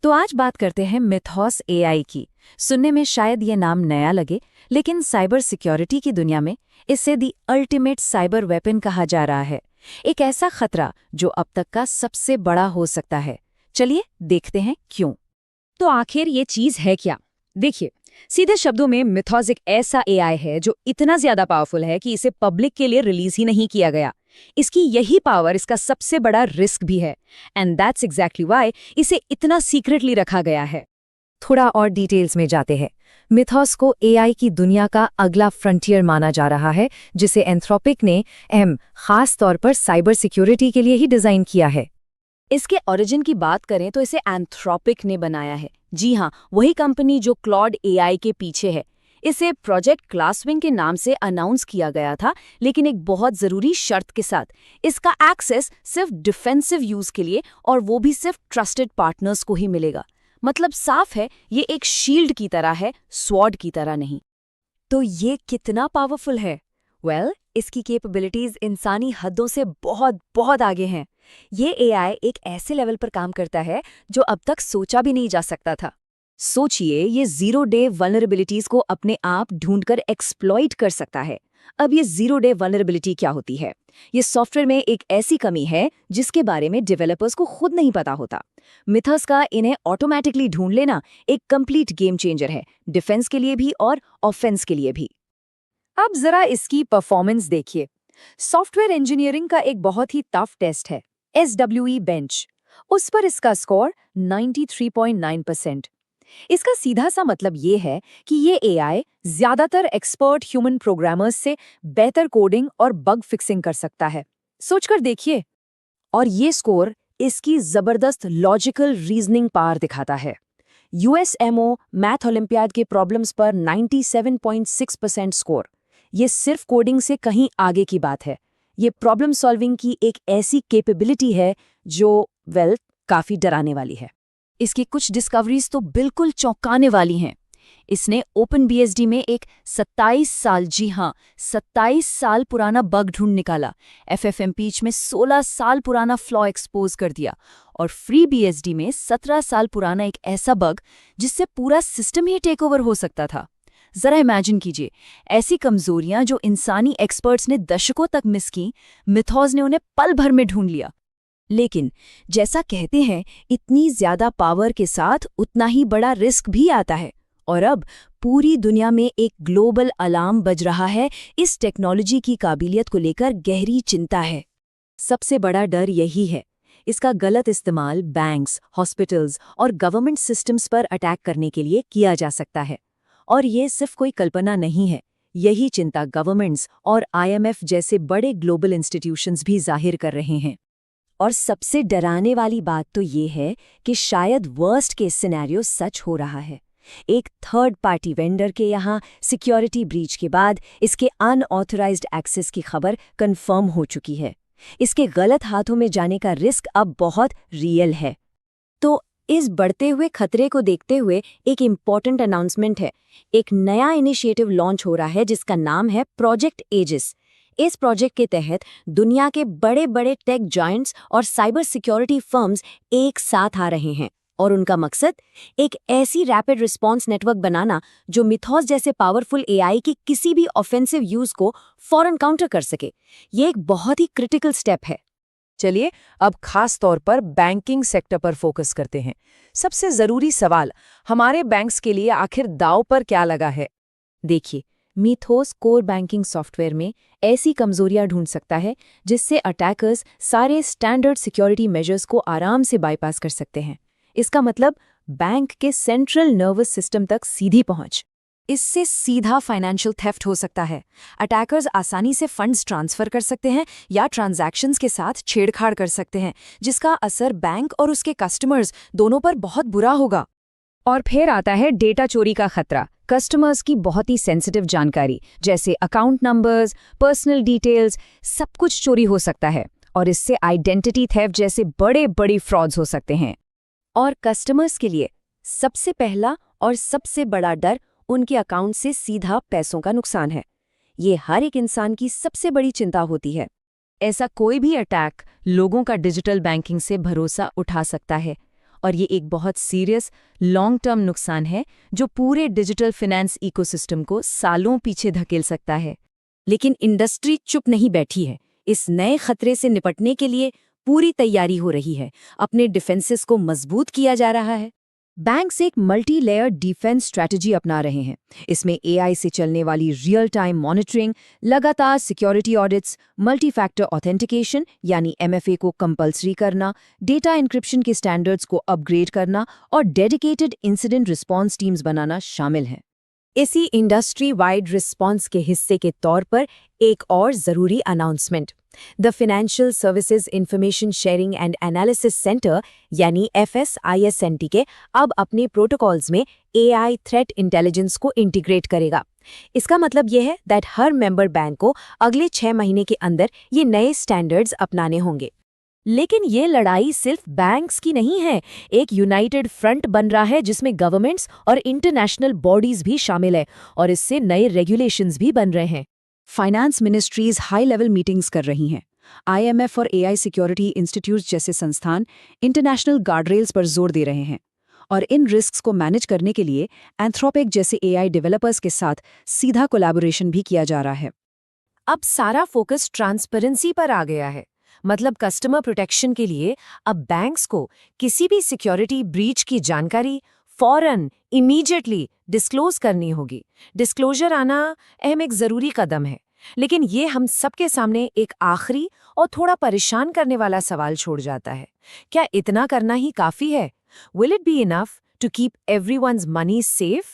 तो आज बात करते हैं मिथॉस एआई की। सुनने में शायद ये नाम नया लगे, लेकिन साइबर सिक्योरिटी की दुनिया में इसे दी अल्टीमेट साइबर वेपन कहा जा रहा है। एक ऐसा खतरा जो अब तक का सबसे बड़ा हो सकता है। चलिए देखते हैं क्यों। तो आखिर ये चीज है क्या? देखिए, सीधे शब्दों में मिथॉस एक ऐसा एआई है जो इतना ज्यादा पावरफुल है कि इसे पब्लिक के लिए रिलीज ही नहीं किया गया। इसकी यही पावर इसका सबसे बड़ा रिस्क भी है, एंड दैट्स एग्जैक्टली व्हाई इसे इतना सीक्रेटली रखा गया है। थोड़ा और डिटेल्स में जाते हैं। मिथॉस को एआई की दुनिया का अगला फ्रंटियर माना जा रहा है, जिसे एंथ्रोपिक ने खास तौर पर साइबर सिक्योरिटी के लिए ही डिजाइन किया है। इसके ओरिजिन की बात करें तो इसे एंथ्रोपिक ने बनाया है। जी हाँ, वही कंपनी जो क्लॉड एआई के पीछे है। इसे प्रोजेक्ट ग्लासविंग के नाम से अनाउंस किया गया था, लेकिन एक बहुत जरूरी शर्त के साथ। इसका एक्सेस सिर्फ डिफेंसिव यूज के लिए, और वो भी सिर्फ ट्रस्टेड पार्टनर्स को ही मिलेगा। मतलब साफ है, ये एक शील्ड की तरह है, स्वॉर्ड की तरह नहीं। तो ये कितना पावरफुल है? इसकी कैपेबिलिटीज इंसानी हदों से बहुत बहुत आगे हैं। ये एआई एक ऐसे लेवल पर काम करता है जो अब तक सोचा भी नहीं जा सकता था। सोचिए, ये जीरो डे वल्नरेबिलिटीज को अपने आप ढूंढकर एक्सप्लॉइट कर सकता है। अब ये जीरो डे वल्नरेबिलिटी क्या होती है? ये सॉफ्टवेयर में एक ऐसी कमी है जिसके बारे में डेवलपर्स को खुद नहीं पता होता। मिथस का इन्हें ऑटोमेटिकली ढूंढ लेना एक कंप्लीट गेम चेंजर है, डिफेंस के लिए भी और ऑफेंस के लिए भी। अब जरा इसकी परफॉर्मेंस देखिए। सॉफ्टवेयर इंजीनियरिंग का एक बहुत ही टफ टेस्ट है, SWE बेंच। उस पर इसका स्कोर 93.9%। इसका सीधा सा मतलब ये है कि ये एआई ज्यादातर एक्सपर्ट ह्यूमन प्रोग्रामर्स से बेहतर कोडिंग और बग फिक्सिंग कर सकता है। सोचकर देखिए। और ये स्कोर इसकी जबरदस्त लॉजिकल रीजनिंग पावर दिखाता है। USMO मैथ ओलंपियाड के प्रॉब्लम्स पर 97.6% स्कोर। ये सिर्फ कोडिंग से कहीं आगे की बात है। ये प्रॉब्लम सॉल्विंग की एक ऐसी कैपेबिलिटी है जो काफी डराने वाली है। इसकी कुछ डिस्कवरीज तो बिल्कुल चौंकाने वाली हैं। इसने OpenBSD में एक 27 साल पुराना बग ढूंढ निकाला, FFmpeg में 16 साल पुराना फ्लॉ एक्सपोज कर दिया, और FreeBSD में 17 साल पुराना एक ऐसा बग जिससे पूरा सिस्टम ही टेक ओवर हो सकता था। जरा इमेजिन कीजिए, ऐसी कमजोरियां जो इंसानी एक्सपर्ट्स ने दशकों तक मिस की, मिथॉस ने उन्हें पल भर में ढूंढ लिया। लेकिन जैसा कहते हैं, इतनी ज्यादा पावर के साथ उतना ही बड़ा रिस्क भी आता है, और अब पूरी दुनिया में एक ग्लोबल अलार्म बज रहा है। इस टेक्नोलॉजी की काबिलियत को लेकर गहरी चिंता है। सबसे बड़ा डर यही है, इसका गलत इस्तेमाल बैंक्स, हॉस्पिटल्स और गवर्नमेंट सिस्टम्स पर अटैक करने के लिए किया जा सकता है। और ये सिर्फ कोई कल्पना नहीं है, यही चिंता गवर्नमेंट्स और IMF जैसे बड़े ग्लोबल इंस्टीट्यूशंस भी जाहिर कर रहे हैं। और सबसे डराने वाली बात तो ये है कि शायद वर्स्ट केस सिनेरियो सच हो रहा है। एक थर्ड पार्टी वेंडर के यहाँ सिक्योरिटी ब्रीच के बाद इसके अनऑथराइज्ड एक्सेस की खबर कंफर्म हो चुकी है। इसके गलत हाथों में जाने का रिस्क अब बहुत रियल है। तो इस बढ़ते हुए खतरे को देखते हुए एक इम्पॉर्टेंट अनाउंसमेंट है। एक नया इनिशिएटिव लॉन्च हो रहा है जिसका नाम है प्रोजेक्ट एजिस। इस प्रोजेक्ट के तहत दुनिया के बड़े बड़े टेक जायंट्स और साइबर सिक्योरिटी फर्म्स एक साथ आ रहे हैं, और उनका मकसद एक ऐसी रैपिड रिस्पॉन्स नेटवर्क बनाना जो मिथॉस जैसे पावरफुल एआई की किसी भी ऑफेंसिव यूज को फौरन काउंटर कर सके। ये एक बहुत ही क्रिटिकल स्टेप है। चलिए अब खास तौर पर बैंकिंग सेक्टर पर फोकस करते हैं। सबसे जरूरी सवाल, हमारे बैंक्स के लिए आखिर दांव पर क्या लगा है? देखिए, मिथॉस कोर बैंकिंग सॉफ्टवेयर में ऐसी कमजोरियां ढूंढ सकता है जिससे अटैकर्स सारे स्टैंडर्ड सिक्योरिटी मेजर्स को आराम से बाईपास कर सकते हैं। इसका मतलब बैंक के सेंट्रल नर्वस सिस्टम तक सीधी पहुंच। इससे सीधा फाइनेंशियल थेफ्ट हो सकता है। अटैकर्स आसानी से फंड्स ट्रांसफर कर सकते हैं या ट्रांजैक्शंस के साथ छेड़छाड़ कर सकते हैं, जिसका असर बैंक और उसके कस्टमर्स दोनों पर बहुत बुरा होगा। और फिर आता है डेटा चोरी का खतरा। कस्टमर्स की बहुत ही सेंसिटिव जानकारी जैसे अकाउंट नंबर्स, पर्सनल डिटेल्स, सब कुछ चोरी हो सकता है, और इससे आइडेंटिटी थेफ्ट जैसे बड़े फ्रॉड्स हो सकते हैं। और कस्टमर्स के लिए सबसे पहला और सबसे बड़ा डर उनके अकाउंट से सीधा पैसों का नुकसान है। ये हर एक इंसान की सबसे बड़ी चिंता होती है। ऐसा कोई भी अटैक लोगों का डिजिटल बैंकिंग से भरोसा उठा सकता है, और ये एक बहुत सीरियस लॉन्ग टर्म नुकसान है जो पूरे डिजिटल फाइनेंस इकोसिस्टम को सालों पीछे धकेल सकता है। लेकिन इंडस्ट्री चुप नहीं बैठी है। इस नए खतरे से निपटने के लिए पूरी तैयारी हो रही है। अपने डिफेंसेस को मजबूत किया जा रहा है। बैंक्स एक मल्टी लेयर डिफेंस स्ट्रैटेजी अपना रहे हैं। इसमें एआई से चलने वाली रियल टाइम मॉनिटरिंग, लगातार security audits, multi factor authentication यानी एमएफए को कंपल्सरी करना, डेटा इंक्रिप्शन के स्टैंडर्ड्स को अपग्रेड करना और डेडिकेटेड इंसिडेंट रिस्पॉन्स टीम्स बनाना शामिल है। इसी इंडस्ट्री वाइड रिस्पॉन्स के हिस्से के तौर पर एक और ज़रूरी announcement, the financial services information sharing and analysis centre यानी FSISNT अब अपने प्रोटोकॉल्स में AI थ्रेट इंटेलिजेंस को इंटीग्रेट करेगा। इसका मतलब यह है दैट हर मेंबर बैंक को अगले 6 महीने के अंदर ये नए स्टैंडर्ड्स अपनाने होंगे। लेकिन ये लड़ाई सिर्फ बैंक्स की नहीं है, एक यूनाइटेड फ्रंट बन रहा है जिसमें गवर्नमेंट्स और इंटरनेशनल बॉडीज भी शामिल है और इससे नए रेगुलेशंस भी बन रहे हैं। Finance ministries high level meetings कर रही हैं। IMF और AI सिक्योरिटी इंस्टीट्यूट्स जैसे संस्थान इंटरनेशनल गार्डरेल्स पर जोर दे रहे हैं और इन रिस्क्स को मैनेज करने के लिए एंथ्रोपिक जैसे AI डेवलपर्स के साथ सीधा कोलैबोरेशन भी किया जा रहा है। अब सारा फोकस ट्रांसपेरेंसी पर आ गया है। मतलब कस्टमर प्रोटेक्शन के लिए अब बैंक्स को किसी भी सिक्योरिटी ब्रीच की जानकारी फौरन इमीडिएटली डिस्क्लोज करनी होगी। डिस्क्लोजर आना अहम एक ज़रूरी कदम है, लेकिन ये हम सबके सामने एक आखिरी और थोड़ा परेशान करने वाला सवाल छोड़ जाता है। क्या इतना करना ही काफ़ी है? Will it be enough to keep everyone's money safe?